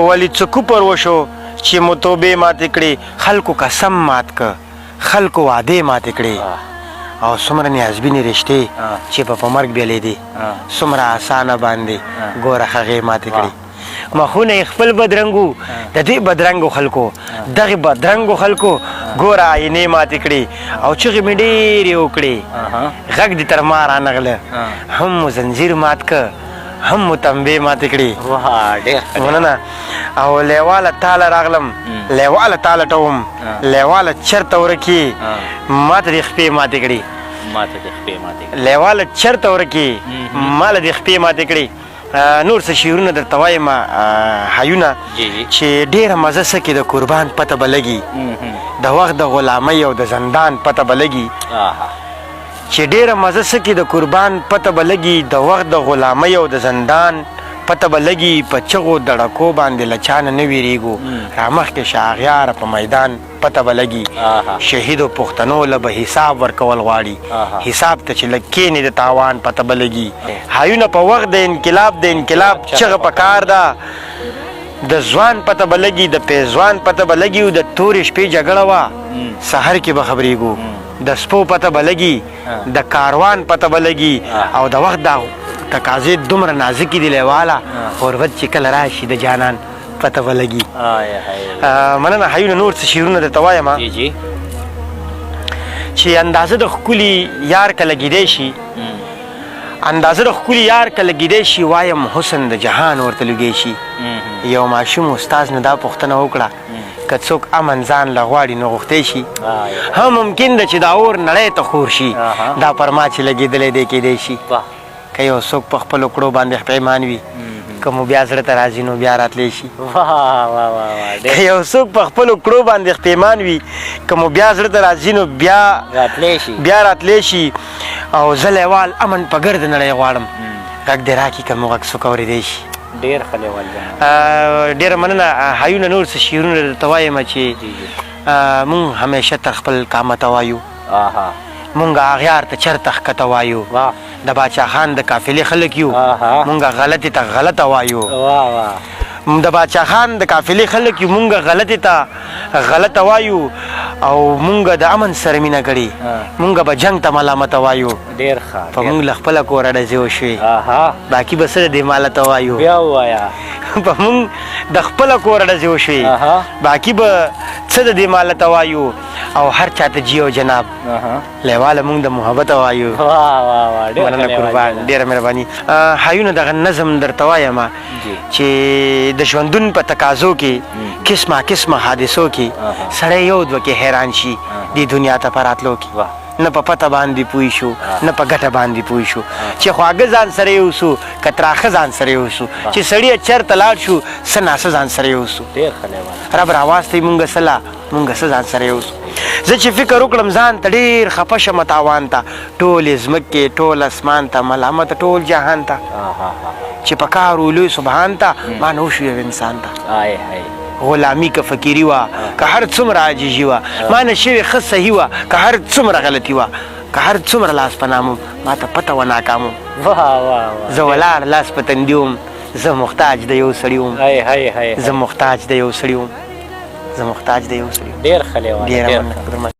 ولی څه کوپر وشو چې متوبې ماتې کړې خلکو قسم مات که خلکو وعدې ماتې کړې او څومره نیازبینې رشتې چې په مرګ بیلېدې څومره اسانه باندې ګوره هغې ماتې کړې مخونه یې خپل بدرنګو د دې بدرنګو خلکو دغې بدرنګو خلکو ګوره آینې ماتې کړې او چغې مې ډېرې وکړې غږ دې تر ما رانغله هم مو زنځیر مات که هم مو تنبې ماتې کړې مننه او لیواله تاله راغلم لیواله تاله ټوم لیواله چرته ورکې ماته دې خپې ماتې کړې لیواله چرته ورکې ماله دې خپې ماتې کړې نور څه شعرونه درته وایم حیونه چې ډېره مزه سکې د قربان پته به لګي د وخت د غلامۍ او د زندان پته به لګي چې ډېره مزه سکې د قربان پته به لګي د وخت د غلامۍ او د زندان پته به لګي په چغو دړکو باندې له چا نه ویرېږو رامخکې شاغیاره په میدان پته به لګي شهیدو پښتنو له به حساب ورکول غواړي حساب ته چې لږ کښېنې د تاوان پته به لګي هایونه په وخت د انقلاب چغه په کار ده د ځوان پته به لګي د پیزوان پته به لګي د تورې شپې جګړه وه سحر کې به خبرېږو د سپو پته به لګي د کاروان پته به لګي او د وخت دا تقاضې دومره نازکې دي لیواله غربت چې کله راشي د جانان پته به لګي مننه حیونه نور څه شعرونه درته وایم چې اندازه د ښکلي یار که لګېدی شي اندازه د ښکلي یار که لګېدی شي وایم حسن د جهان ورته لږی شي یو ماشوم استاز نه دا پوښتنه وکړه که څوک امن ځان له غواړي نو غوښتی شي هم ممکن ده چې دا اور نړۍ ته خور شي دا پر ما چې لګېدلی دی کېدی شي که یو څوک په خپلو کړو باندې پښیمان وي که مو بیا زړه ته راځي نو بیا راتلی شي که یو څوک په خپلو کړو باندې پښیمان وي که مو بیا زړه ته راځي نو بیا راتلی شي او زه لیوال امن په ګرد نړۍ غواړم غږ دې راکړي که مو غږ څوک اورېدی شي ډېره مننه حیونه نور څه شعرونه درته وایم چې مونږ همیشه تر خپل قامته وایو مونږ اغیار ته چرته ښکته وایو د باچا خان د قافلې خلک یو مونږ غلطې ته غلطه وایو د باچا خان د قافلې خلک یو مونږ غلطې ته غلطه وایو او مونږ د امن سره مینه کړې مونږ به جنګ ته ملامته وایو په مونږ له خپله کوره ډزې وشوې باقي به څه د دې مالته وایو په مونږ د خپله کوره ډزې وشوې باقي به څه د دې مالته وایو او هر چاته جیو جناب لیواله مونږ د محبته وایو مننه قربان ډېره مهرباني حیونه دغه نظم درته وایم چې د ژوندون په تقاضو کې قسمه حادثو کې سړی یو دوه کې حیران شي دې دنیا ته په راتلو کې نه په پته باندې پوه شو نه په ګټه باندې پوه شو چې خواږه ځان سره یوسو که تراخه ځان سره یوسو چې سړی چېرته لاړ شو څه ناسه ځان سره یوسو رب راواستئ مونږ سله مونږ څه ځان سره یوسو زه چې فکر وکړم ځان ته ډېر خفه شم تاوان ته ټولې ځمکې ټول اسمان ته ملامت ټول جهان ته چې په کار ولوی سبحان ته ما نه وشو یو انسان ته غلامي که فقیري وه که هر څومره عاجزي وه ما نه شوې ښه صحیح وه که هر څومره غلطي وه که هر څومره لاس په نامم ما ته پته وه ناکامم زه ولاړ لاس په تندي وم زه محتاج د یو سړي وم زه محتاج د یو سړي وم ډېر ښه لیوال